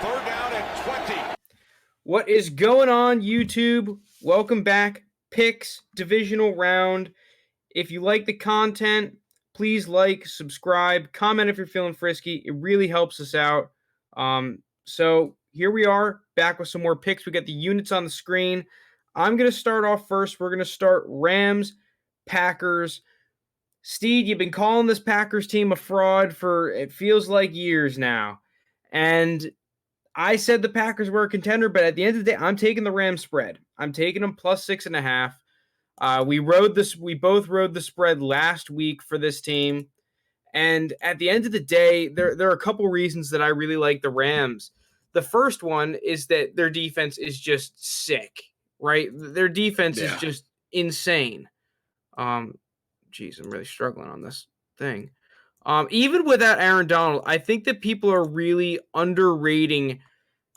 Third down and 20. What is going on, YouTube? Welcome back. Picks Divisional Round. If you like the content, please like, subscribe, comment if you're feeling frisky. It really helps us out. So here we are, back with some more picks. We got the units on the screen. I'm going to start off first. We're going to start Rams, Packers. Steed, you've been calling this Packers team a fraud for, it feels like, years now. And I said the Packers were a contender, but at the end of the day, I'm taking the Rams spread. I'm taking them plus 6.5. We both rode the spread last week for this team. And at the end of the day, there are a couple reasons that I really like the Rams. The first one is that their defense is just sick, right? Their defense is just insane. Geez, I'm really struggling on this thing. Even without Aaron Donald, I think that people are really underrating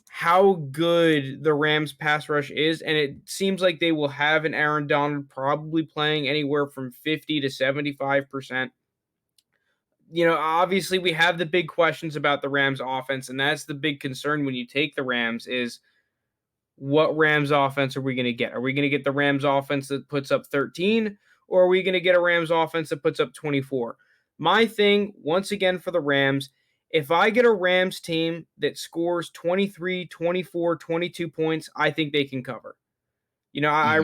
how good the Rams pass rush is, and it seems like they will have an Aaron Donald probably playing anywhere from 50 to 75%. Obviously we have the big questions about the Rams offense, and that's the big concern when you take the Rams is what Rams offense are we going to get? Are we going to get the Rams offense that puts up 13, or are we going to get a Rams offense that puts up 24? My thing, once again, for the Rams, if I get a Rams team that scores 23, 24, 22 points, I think they can cover. I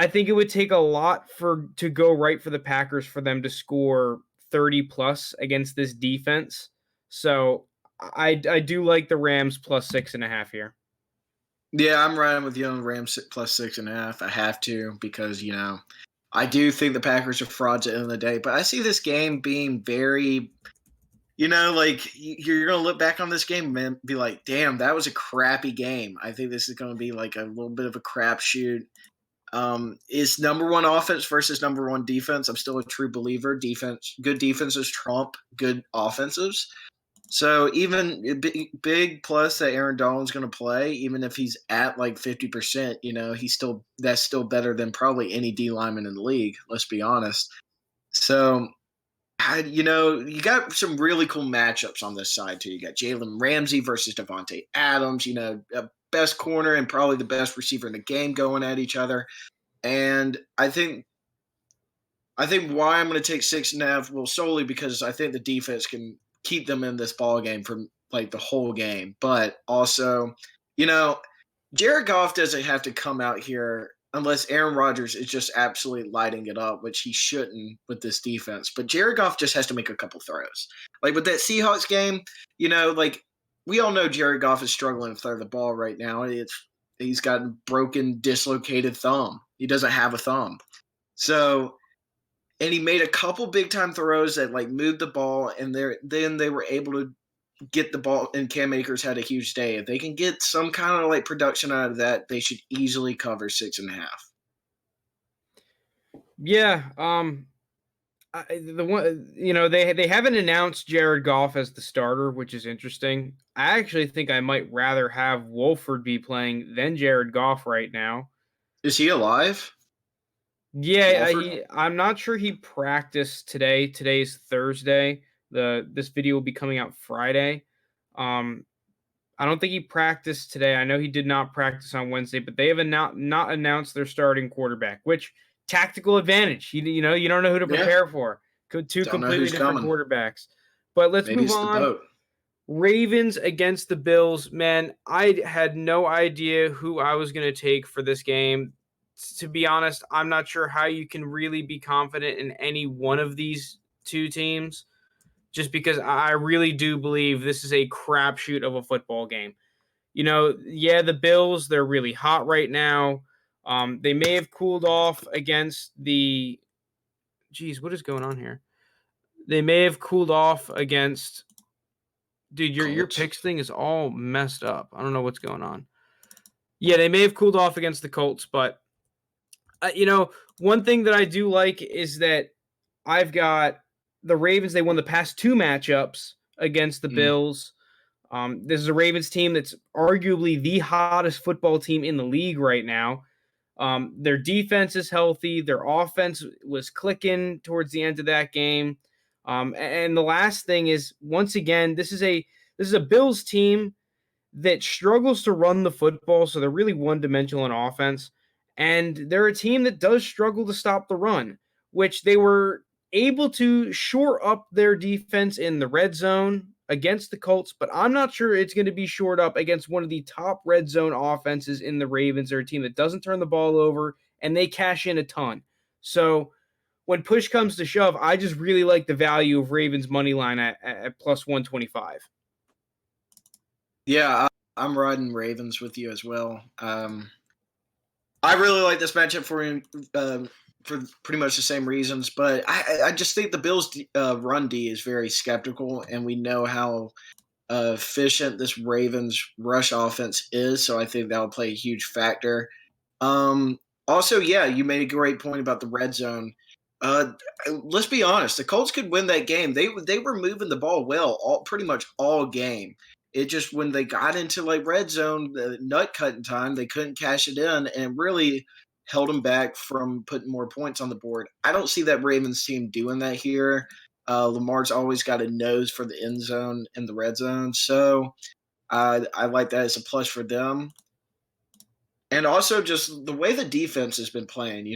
think it would take a lot to go right for the Packers for them to score 30 plus against this defense. So I do like the Rams plus 6.5 here. Yeah, I'm riding with you on Rams plus 6.5. I have to because, I do think the Packers are frauds at the end of the day. But I see this game being very, you're going to look back on this game and be like, damn, that was a crappy game. I think this is going to be like a little bit of a crapshoot. Is number one offense versus number one defense. I'm still a true believer. Good defenses trump good offensives. So even big plus that Aaron Donald's going to play, even if he's at like 50%, that's still better than probably any D lineman in the league. Let's be honest. So, you got some really cool matchups on this side too. You got Jalen Ramsey versus Devontae Adams. Best corner and probably the best receiver in the game going at each other. And I think why I'm going to take 6.5, well, solely because I think the defense can keep them in this ball game for like the whole game. But also, Jared Goff doesn't have to come out here unless Aaron Rodgers is just absolutely lighting it up, which he shouldn't with this defense. But Jared Goff just has to make a couple throws. Like with that Seahawks game, we all know Jared Goff is struggling to throw the ball right now. He's got a broken, dislocated thumb. He doesn't have a thumb. So, and he made a couple big-time throws that, moved the ball, and then they were able to get the ball, and Cam Akers had a huge day. If they can get some kind of, production out of that, they should easily cover 6.5. Yeah, they haven't announced Jared Goff as the starter, which is interesting. I actually think I might rather have Wolford be playing than Jared Goff right now. Is he alive? Yeah, I'm not sure he practiced today. Today's Thursday. This video will be coming out Friday. I don't think he practiced today. I know he did not practice on Wednesday, but they have not announced their starting quarterback, which tactical advantage. You don't know who to prepare for. Two completely different quarterbacks. But let's move on. Ravens against the Bills. Man, I had no idea who I was going to take for this game. To be honest, I'm not sure how you can really be confident in any one of these two teams, just because I really do believe this is a crapshoot of a football game. The Bills, they're really hot right now. They may have cooled off against the – geez, what is going on here? They may have cooled off against – dude, your picks thing is all messed up. I don't know what's going on. Yeah, they may have cooled off against the Colts, but – one thing that I do like is that I've got the Ravens. They won the past two matchups against the Bills. This is a Ravens team that's arguably the hottest football team in the league right now. Their defense is healthy. Their offense was clicking towards the end of that game. And the last thing is, once again, this is a This is a Bills team that struggles to run the football, so they're really one-dimensional in offense, and they're a team that does struggle to stop the run, which they were able to shore up their defense in the red zone against the Colts, but I'm not sure it's going to be shored up against one of the top red zone offenses in the Ravens. They're a team that doesn't turn the ball over, and they cash in a ton. So when push comes to shove, I just really like the value of Ravens money line at plus 125. Yeah, I'm riding Ravens with you as well. I really like this matchup for pretty much the same reasons, but I just think the Bills' run D is very skeptical, and we know how efficient this Ravens rush offense is. So I think that will play a huge factor. Um, Also, yeah, you made a great point about the red zone. Uh, let's be honest, the Colts could win that game. They were moving the ball well, pretty much all game. It just when they got into like red zone, the nut cutting time, they couldn't cash it in, and really held them back from putting more points on the board. I don't see that Ravens team doing that here. Lamar's always got a nose for the end zone and the red zone, so I like that as a plus for them. And also just the way the defense has been playing,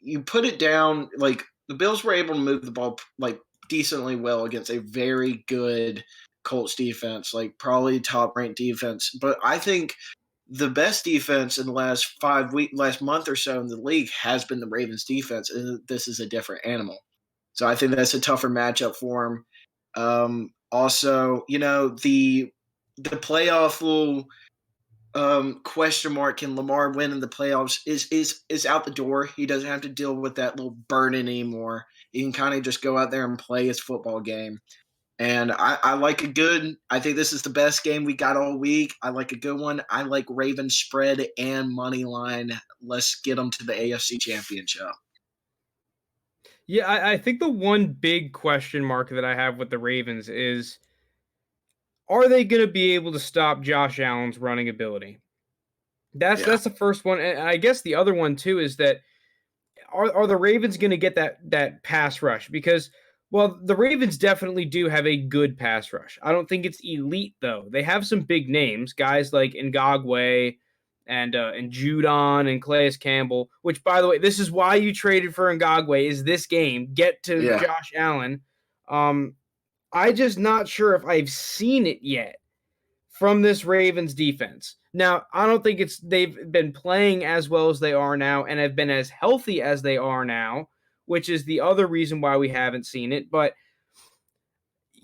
you put it down like the Bills were able to move the ball like decently well against a very good Colts defense, like probably top ranked defense. But I think the best defense in the last month or so in the league has been the Ravens defense, and this is a different animal. So I think that's a tougher matchup for them. Also, the playoff little question mark, can Lamar win in the playoffs, is out the door. He doesn't have to deal with that little burden anymore. He can kind of just go out there and play his football game. And I like a good. I think this is the best game we got all week. I like a good one. I like Ravens spread and money line. Let's get them to the AFC Championship. Yeah, I think the one big question mark that I have with the Ravens is, are they going to be able to stop Josh Allen's running ability? Yeah, That's the first one, and I guess the other one too is that are the Ravens going to get that pass rush? Because well, the Ravens definitely do have a good pass rush. I don't think it's elite though. They have some big names, guys like Ngagwe and Judon and Calais Campbell. Which, by the way, this is why you traded for Ngagwe. Is this game get to yeah, Josh Allen? I just not sure if I've seen it yet from this Ravens defense. Now, I don't think they've been playing as well as they are now and have been as healthy as they are now, which is the other reason why we haven't seen it. But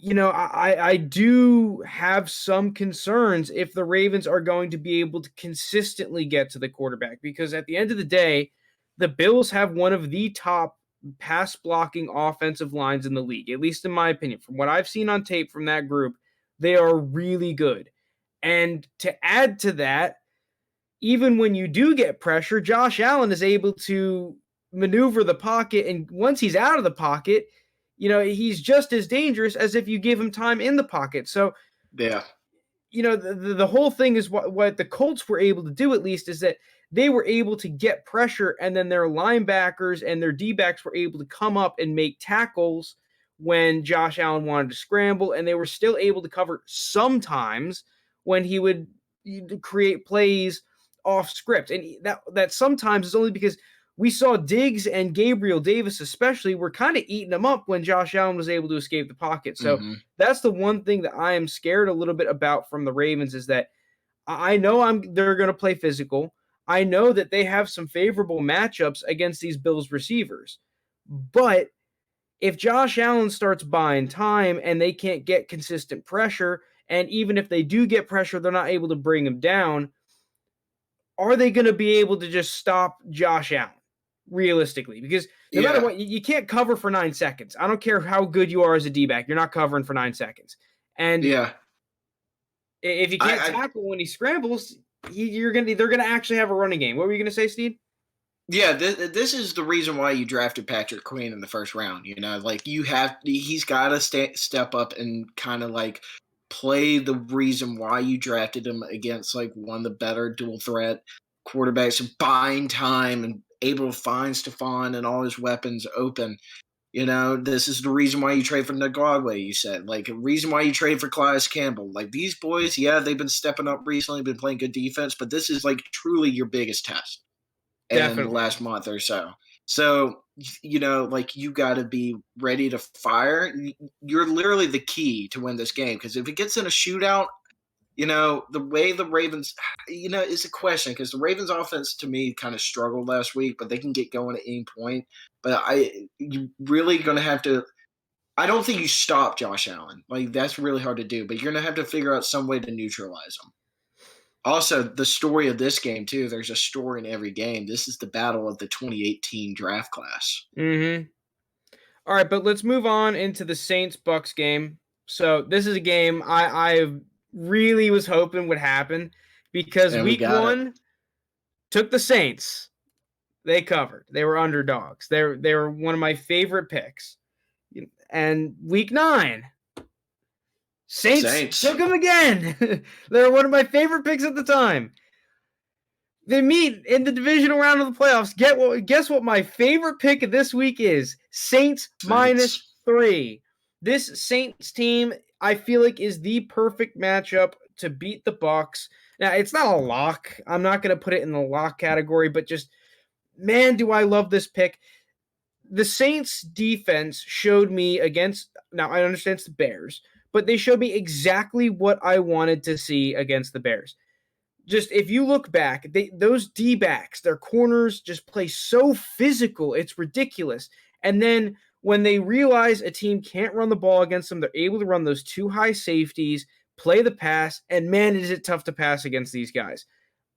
I do have some concerns if the Ravens are going to be able to consistently get to the quarterback, because at the end of the day, the Bills have one of the top pass blocking offensive lines in the league, at least in my opinion. From what I've seen on tape from that group, they are really good. And to add to that, even when you do get pressure, Josh Allen is able to maneuver the pocket. And once he's out of the pocket, he's just as dangerous as if you give him time in the pocket. So, yeah, the whole thing is what the Colts were able to do, at least, is that they were able to get pressure, and then their linebackers and their D-backs were able to come up and make tackles when Josh Allen wanted to scramble, and they were still able to cover sometimes when he would create plays off script. And that sometimes is only because we saw Diggs and Gabriel Davis especially were kind of eating them up when Josh Allen was able to escape the pocket. So hmm that's the one thing that I am scared a little bit about from the Ravens, is that I know they're going to play physical. I know that they have some favorable matchups against these Bills receivers. But if Josh Allen starts buying time and they can't get consistent pressure, and even if they do get pressure, they're not able to bring him down, are they going to be able to just stop Josh Allen realistically? Because no matter yeah, what, you can't cover for 9 seconds. I don't care how good you are as a D back, you're not covering for 9 seconds. And yeah. if you can't I tackle when he scrambles, they're gonna actually have a running game. What were you gonna say, Steed? Yeah, this is the reason why you drafted Patrick Queen in the first round. Like he's got to step up and kind of like play the reason why you drafted him against like one of the better dual threat quarterbacks, buying time and able to find Stephon and all his weapons open. This is the reason why you trade for Ngagwe, you said. Like, a reason why you trade for Calais Campbell. Like, these boys, yeah, they've been stepping up recently, been playing good defense, but this is, like, truly your biggest test in the Definitely. last month or so. So, like, you got to be ready to fire. You're literally the key to win this game, because if it gets in a shootout, the way the Ravens, is a question, because the Ravens offense to me kind of struggled last week, but they can get going at any point. But you really going to have to. I don't think you stop Josh Allen. Like, that's really hard to do, but you're going to have to figure out some way to neutralize him. Also, the story of this game too. There's a story in every game. This is the battle of the 2018 draft class, Mm-hmm. All right, but let's move on into the Saints Bucks game. So this is a game I really was hoping would happen because and we week got it. one took the Saints. They covered. They were underdogs. They were one of my favorite picks. And week 9, Saints took them again. They were one of my favorite picks at the time. They meet in the divisional round of the playoffs. Guess what my favorite pick of this week is? Saints -3. This Saints team, I feel like, is the perfect matchup to beat the Bucks. Now, it's not a lock. I'm not going to put it in the lock category, but just, man, do I love this pick. The Saints defense showed me against, now I understand it's the Bears, but they showed me exactly what I wanted to see against the Bears. Just if you look back, those D-backs, their corners just play so physical. It's ridiculous. And then when they realize a team can't run the ball against them, they're able to run those 2 high safeties, play the pass, and man, is it tough to pass against these guys.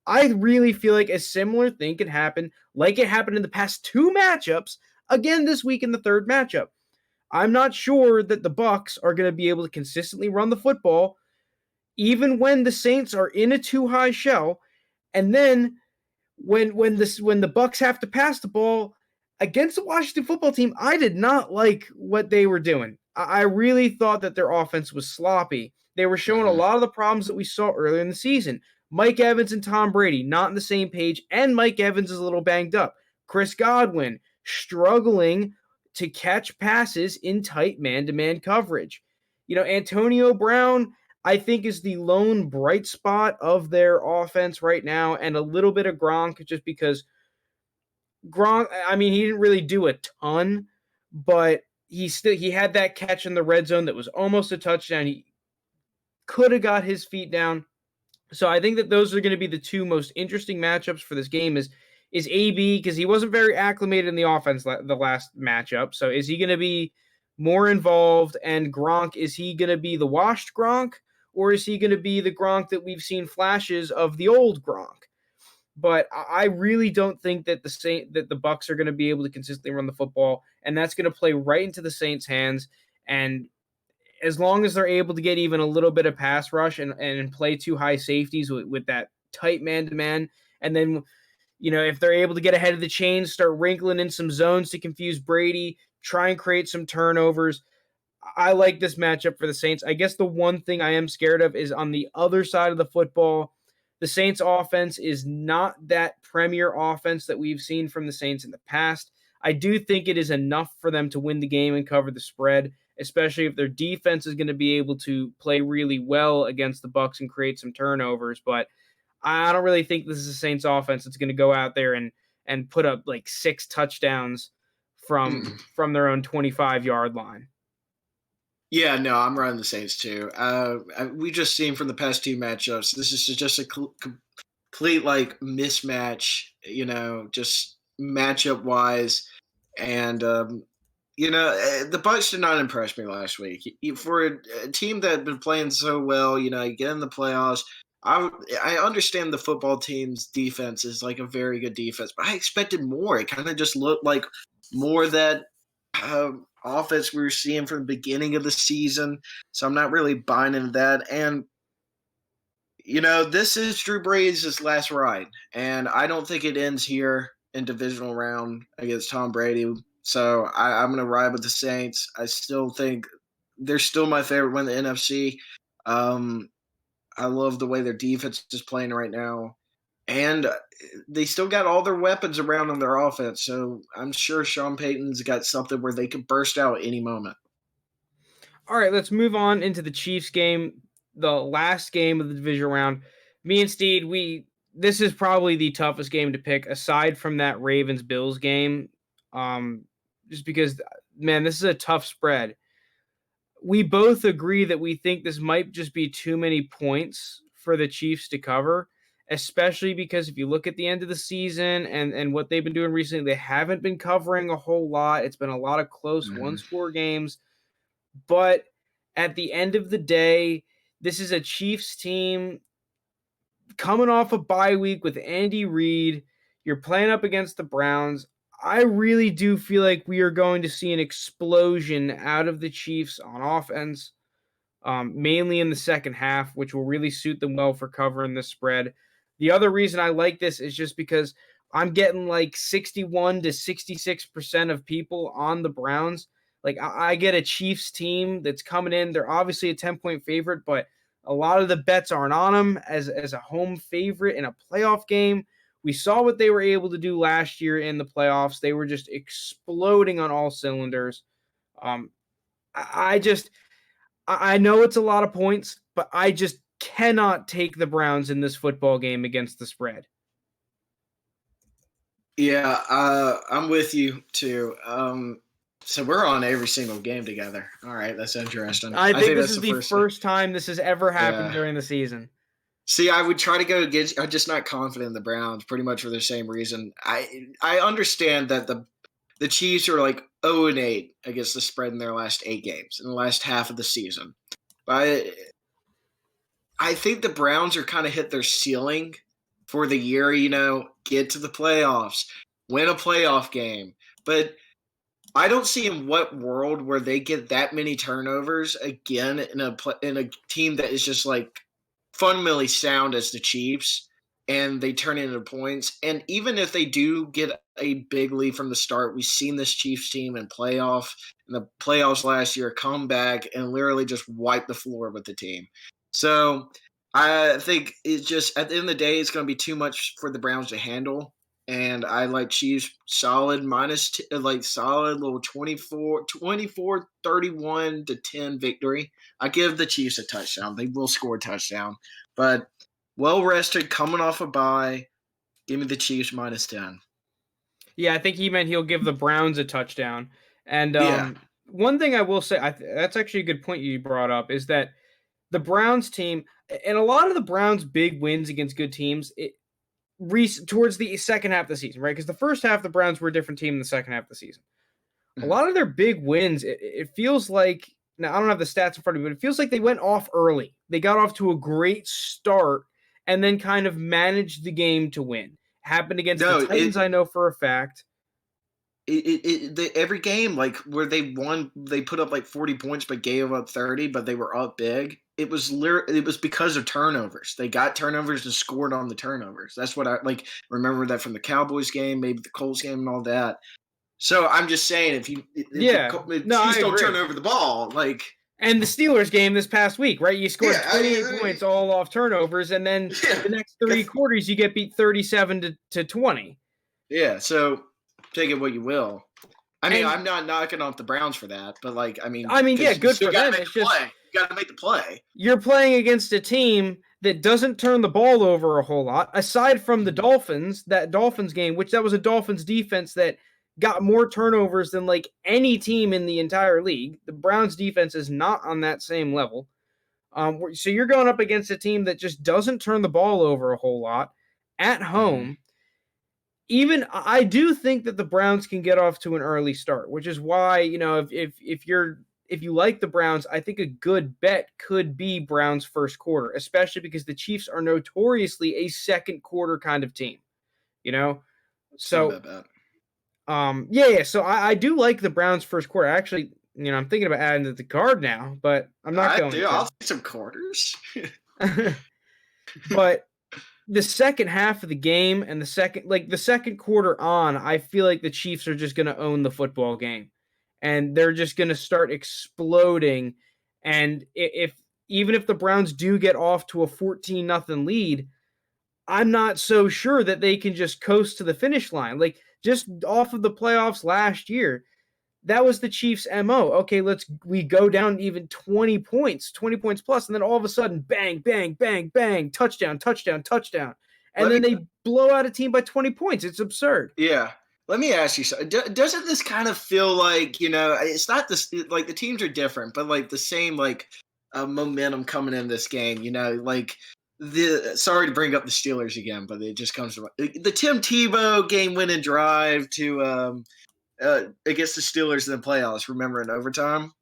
I really feel like a similar thing could happen, like it happened in the past 2 matchups, again this week in the 3rd matchup. I'm not sure that the Bucks are going to be able to consistently run the football even when the Saints are in a 2 high shell, and then when the Bucks have to pass the ball against the Washington football team, I did not like what they were doing. I really thought that their offense was sloppy. They were showing a lot of the problems that we saw earlier in the season. Mike Evans and Tom Brady not on the same page, and Mike Evans is a little banged up. Chris Godwin struggling to catch passes in tight man-to-man coverage. Antonio Brown, I think, is the lone bright spot of their offense right now, and a little bit of Gronk, just because Gronk, I mean, he didn't really do a ton, but he had that catch in the red zone that was almost a touchdown. He could have got his feet down. So I think that those are going to be the 2 most interesting matchups for this game is AB, because he wasn't very acclimated in the offense the last matchup. So is he going to be more involved? And Gronk, is he going to be the washed Gronk, or is he going to be the Gronk that we've seen flashes of the old Gronk? But I really don't think that the Bucks are going to be able to consistently run the football, and that's going to play right into the Saints' hands. And as long as they're able to get even a little bit of pass rush and play 2 high safeties with that tight man-to-man, and then, if they're able to get ahead of the chains, start wrinkling in some zones to confuse Brady, try and create some turnovers, I like this matchup for the Saints. I guess the one thing I am scared of is on the other side of the football, the Saints offense is not that premier offense that we've seen from the Saints in the past. I do think it is enough for them to win the game and cover the spread, especially if their defense is going to be able to play really well against the Bucks and create some turnovers. But I don't really think this is a Saints offense that's going to go out there and put up like 6 touchdowns from their own 25-yard line. Yeah, no, I'm running the Saints too. We just seen from the past 2 matchups, this is just a complete like mismatch, just matchup wise, and the Bucks did not impress me last week. For a team that had been playing so well, you get in the playoffs. I understand the football team's defense is like a very good defense, but I expected more. It kind of just looked like more that offense we were seeing from the beginning of the season. So I'm not really buying into that. And this is Drew Brees' last ride, and I don't think it ends here in divisional round against Tom Brady. So I'm going to ride with the Saints. I still think they're still my favorite one in the NFC. I love the way their defense is playing right now. and they still got all their weapons around on their offense. So I'm sure Sean Payton's got something where they could burst out any moment. All right, let's move on into the Chiefs game, the last game of the divisional round. Me and Steed, this is probably the toughest game to pick aside from that Ravens Bills game. Just because, man, this is a tough spread. We both agree that we think this might just be too many points for the Chiefs to cover, especially because if you look at the end of the season and what they've been doing recently, they haven't been covering a whole lot. It's been a lot of close Mm-hmm. one-score games. But at the end of the day, this is a Chiefs team coming off a bye week with Andy Reid. You're playing up against the Browns. I really do feel like we are going to see an explosion out of the Chiefs on offense, mainly in the second half, which will really suit them well for covering this spread. The other reason I like this is just because I'm getting like 61 to 66% of people on the Browns. Like I get a Chiefs team that's coming in. They're obviously a 10-point favorite, but a lot of the bets aren't on them as a home favorite in a playoff game. We saw what they were able to do last year in the playoffs. They were just exploding on all cylinders. Um, I know it's a lot of points, but I just cannot take the Browns in this football game against the spread. Yeah, I'm with you too. So we're on every single game together. All right, that's interesting. I I think think this that's is the the first. first time this has ever happened Yeah. during the season. See, I would try to go against. I'm just not confident in the Browns, pretty much for the same reason. I understand that the Chiefs are like 0-8 against the spread in their last 8 games in the last half of the season, but I think the Browns are kind of hit their ceiling for the year. Get to the playoffs, win a playoff game, but I don't see in what world where they get that many turnovers again in a team that is just like fundamentally sound as the Chiefs, and they turn it into points. And even if they do get a big lead from the start, we've seen this Chiefs team in the playoffs last year come back and literally just wipe the floor with the team. So I think it's just at the end of the day, it's going to be too much for the Browns to handle. And I like Chiefs solid solid little 31 to 10 victory. I give the Chiefs a touchdown. They will score a touchdown. But well rested, coming off a bye. Give me the Chiefs -10. Yeah, I think he meant he'll give the Browns a touchdown. And Yeah. one thing I will say, that's actually a good point you brought up, is that the Browns team and a lot of the Browns' big wins against good teams, towards the second half of the season, right? Because the first half, the Browns were a different team in the second half of the season. A Mhm. lot of their big wins, it feels like, now I don't have the stats in front of me, but it feels like they went off early. They got off to a great start and then kind of managed the game to win. Happened against the No, Titans, I know for a fact. every game like where they won, they put up like 40 points but gave up 30, but they were up big. It was because of turnovers. They got turnovers and scored on the turnovers. That's what I like. Remember that from the Cowboys game, maybe the Colts game, and all that. So I'm just saying, if Yeah. the No, I Chiefs don't turn agree. over the ball, like And the Steelers game this past week, right? You scored yeah, 28 points all off turnovers, and then yeah, the next three quarters you get beat 37 to 20. yeah. So take it what you will. I mean, And I'm not knocking off the Browns for that, but yeah, because you good still for got to them. make It's the just play. You got to make the play. you're playing against a team that doesn't turn the ball over a whole lot, aside from the Dolphins, that Dolphins game, which that was a Dolphins defense that got more turnovers than like any team in the entire league. The Browns defense is not on that same level. So you're going up against a team that just doesn't turn the ball over a whole lot at Mm-hmm. home. Even I do think that the Browns can get off to an early start, which is why, if you like the Browns, I think a good bet could be Browns first quarter, especially because the Chiefs are notoriously a second quarter kind of team, you know? It's not a So bad bet. yeah. So I do like the Browns first quarter. Actually, I'm thinking about adding to the card now, but I'm not I going do. I'll to. take some quarters. But the second half of the game and the second quarter on, I feel like the Chiefs are just going to own the football game, and they're just going to start exploding. And if even if the Browns do get off to a 14-0 lead, I'm not so sure that they can just coast to the finish line. Like, just off of the playoffs last year, that was the Chiefs' MO. Okay, we go down even 20 points plus, and then all of a sudden, bang, bang, bang, bang, touchdown, touchdown, touchdown. And Let me then they blow out a team by 20 points. It's absurd. Yeah. Let me ask you something. Doesn't this kind of feel like, it's not this, like the teams are different, but like the same, like momentum coming in this game, like sorry to bring up the Steelers again, but it just comes to the Tim Tebow game winning drive to, against the Steelers in the playoffs, remember in overtime? And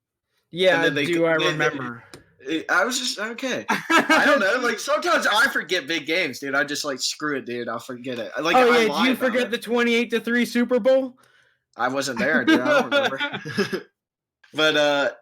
Yeah, then do I remember? I was just okay. I don't know. Like sometimes I forget big games, dude. I just like screw it, dude. I'll forget it. Like Oh I yeah, do lie you about forget it. the 28-3 Super Bowl? I wasn't there, dude. I don't remember. But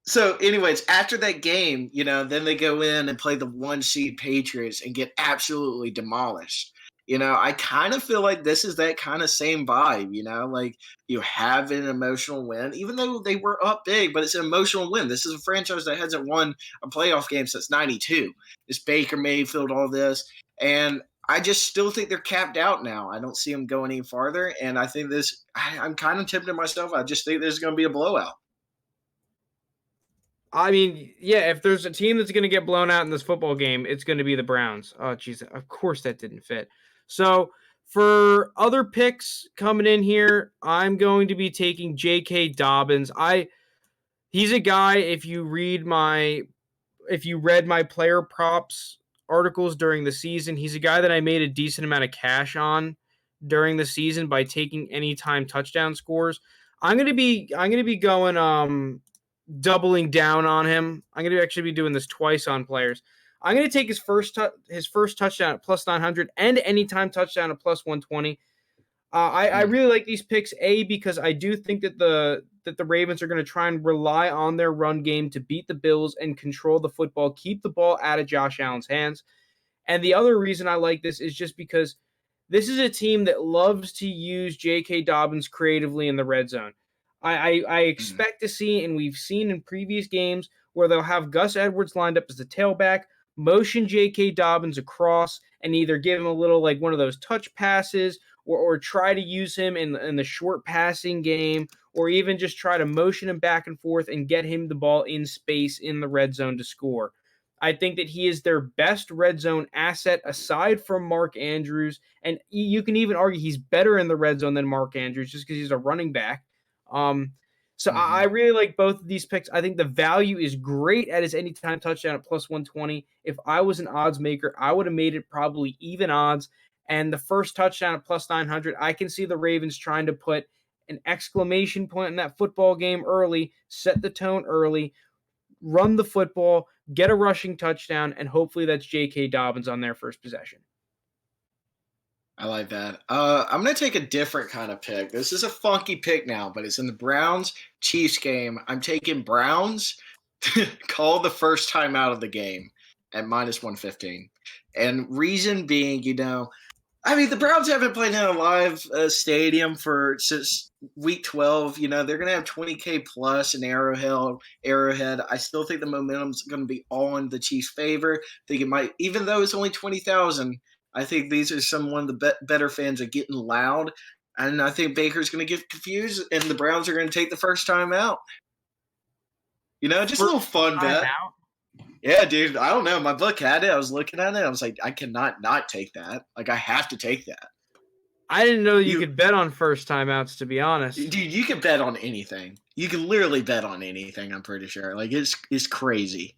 so anyways, after that game, then they go in and play the 1 seed Patriots and get absolutely demolished. I kind of feel like this is that kind of same vibe, like you have an emotional win, even though they were up big, but it's an emotional win. This is a franchise that hasn't won a playoff game since 92. It's Baker Mayfield, all this. And I just still think they're capped out now. I don't see them going any farther. And I think I'm kind of tempted myself. I just think there's going to be a blowout. I mean, yeah, if there's a team that's going to get blown out in this football game, it's going to be the Browns. Oh, jeez, of course that didn't fit. So for other picks coming in here, I'm going to be taking J.K. Dobbins. He's a guy. If you read my player props articles during the season, he's a guy that I made a decent amount of cash on during the season by taking anytime touchdown scores. I'm gonna be going doubling down on him. I'm going to actually be doing this twice on players. I'm going to take his first touchdown at plus 900 and anytime touchdown at plus 120. I really like these picks, because I do think that the Ravens are going to try and rely on their run game to beat the Bills and control the football, keep the ball out of Josh Allen's hands. And the other reason I like this is just because this is a team that loves to use J.K. Dobbins creatively in the red zone. I expect to see, and we've seen in previous games, where they'll have Gus Edwards lined up as the tailback, motion J.K. Dobbins across, and either give him a little like one of those touch passes, or try to use him in the short passing game, or even just try to motion him back and forth and get him the ball in space in the red zone to score. I think that he is their best red zone asset aside from Mark Andrews. And you can even argue he's better in the red zone than Mark Andrews just because he's a running back. Um, so I really like both of these picks. I think the value is great at his anytime touchdown at plus 120. If I was an odds maker, I would have made it probably even odds. And the first touchdown at plus 900, I can see the Ravens trying to put an exclamation point in that football game early, set the tone early, run the football, get a rushing touchdown, and hopefully that's J.K. Dobbins on their first possession. I like that. I'm going to take a different kind of pick. This is a funky pick now, but it's in the Browns-Chiefs game. I'm taking Browns to call the first time out of the game at minus 115. And reason being, the Browns haven't played in a live stadium since week 12. They're going to have 20K plus in Arrowhead. I still think the momentum's going to be all in the Chiefs' favor. I think it might, even though it's only 20,000, I think these are one of the better fans are getting loud. And I think Baker's going to get confused, and the Browns are going to take the first time out. Just a little fun bet. Out? Yeah, dude. I don't know. My book had it. I was looking at it. I was like, I cannot not take that. Like, I have to take that. I didn't know you could bet on first timeouts, to be honest. Dude, you can bet on anything. You can literally bet on anything, I'm pretty sure. Like, it's crazy.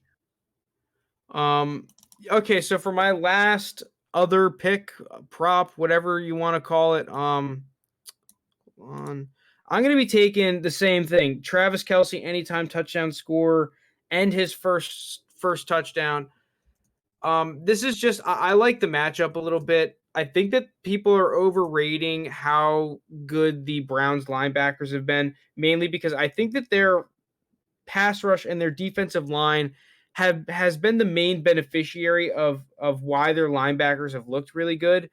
Okay, so for my last other pick, prop, whatever you want to call it, I'm going to be taking the same thing. Travis Kelce, anytime touchdown score, and his first touchdown. This is just, I like the matchup a little bit. I think that people are overrating how good the Browns linebackers have been, mainly because I think that their pass rush and their defensive line has been the main beneficiary of why their linebackers have looked really good.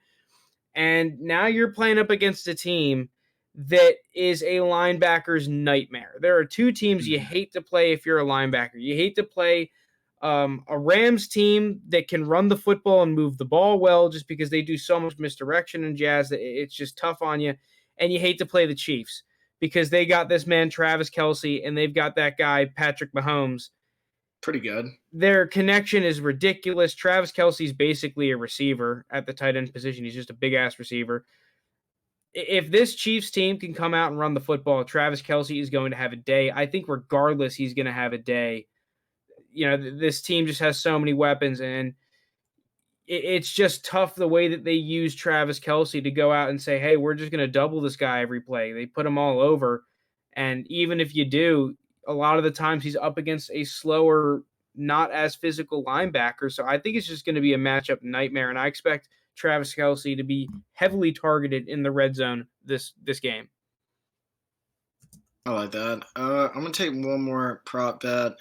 And now you're playing up against a team that is a linebacker's nightmare. There are two teams you hate to play if you're a linebacker. You hate to play a Rams team that can run the football and move the ball well, just because they do so much misdirection and jazz that it's just tough on you. And you hate to play the Chiefs because they got this man Travis Kelce and they've got that guy Patrick Mahomes. Pretty good. Their connection is ridiculous. Travis Kelce's basically a receiver at the tight end position. He's just a big ass receiver. If this Chiefs team can come out and run the football, Travis Kelce is going to have a day. I think regardless, he's going to have a day. This team just has so many weapons, and it's just tough the way that they use Travis Kelce to go out and say, hey, we're just going to double this guy every play. They put him all over. And even if you do, a lot of the times he's up against a slower, not as physical linebacker. So I think it's just going to be a matchup nightmare. And I expect Travis Kelce to be heavily targeted in the red zone this game. I like that. I'm going to take one more prop bet.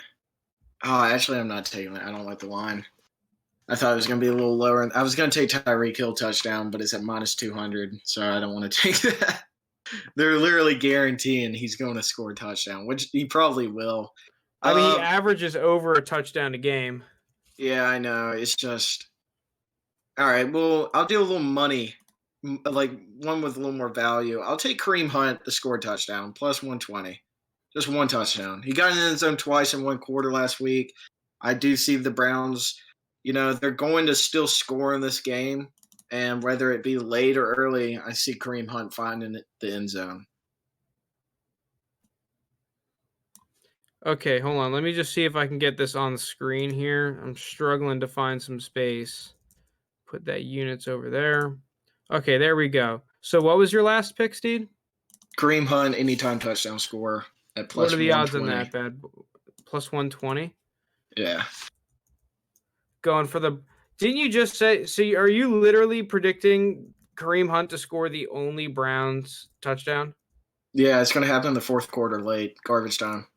Oh, actually, I'm not taking it. I don't like the line. I thought it was going to be a little lower. I was going to take Tyreek Hill touchdown, but it's at minus 200, so I don't want to take that. They're literally guaranteeing he's going to score a touchdown, which he probably will. I mean, he averages over a touchdown a game. Yeah, I know. It's just all right. Well, I'll do a little money, like one with a little more value. I'll take Kareem Hunt to score a touchdown, plus 120. Just one touchdown. He got in the end zone twice in one quarter last week. I do see the Browns, they're going to still score in this game. And whether it be late or early, I see Kareem Hunt finding the end zone. Okay, hold on. Let me just see if I can get this on the screen here. I'm struggling to find some space. Put that units over there. Okay, there we go. So what was your last pick, Steed? Kareem Hunt, anytime touchdown score at plus 120. What are the odds on that, bad? Plus 120? Yeah. Going for the... Didn't you just say... So are you literally predicting Kareem Hunt to score the only Browns touchdown? Yeah, it's going to happen in the fourth quarter late. Garbage time.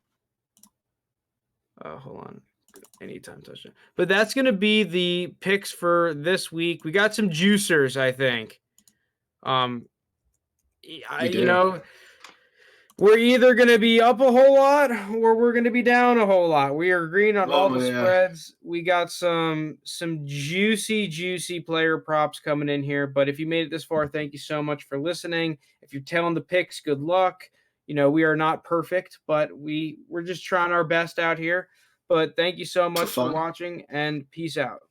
Hold on. Anytime touchdown. But that's going to be the picks for this week. We got some juicers, I think. We're either going to be up a whole lot or we're going to be down a whole lot. We are agreeing on all the spreads. We got some juicy player props coming in here. But if you made it this far, thank you so much for listening. If you're telling the picks, good luck. We are not perfect, but we're just trying our best out here. But thank you so much for watching, and peace out.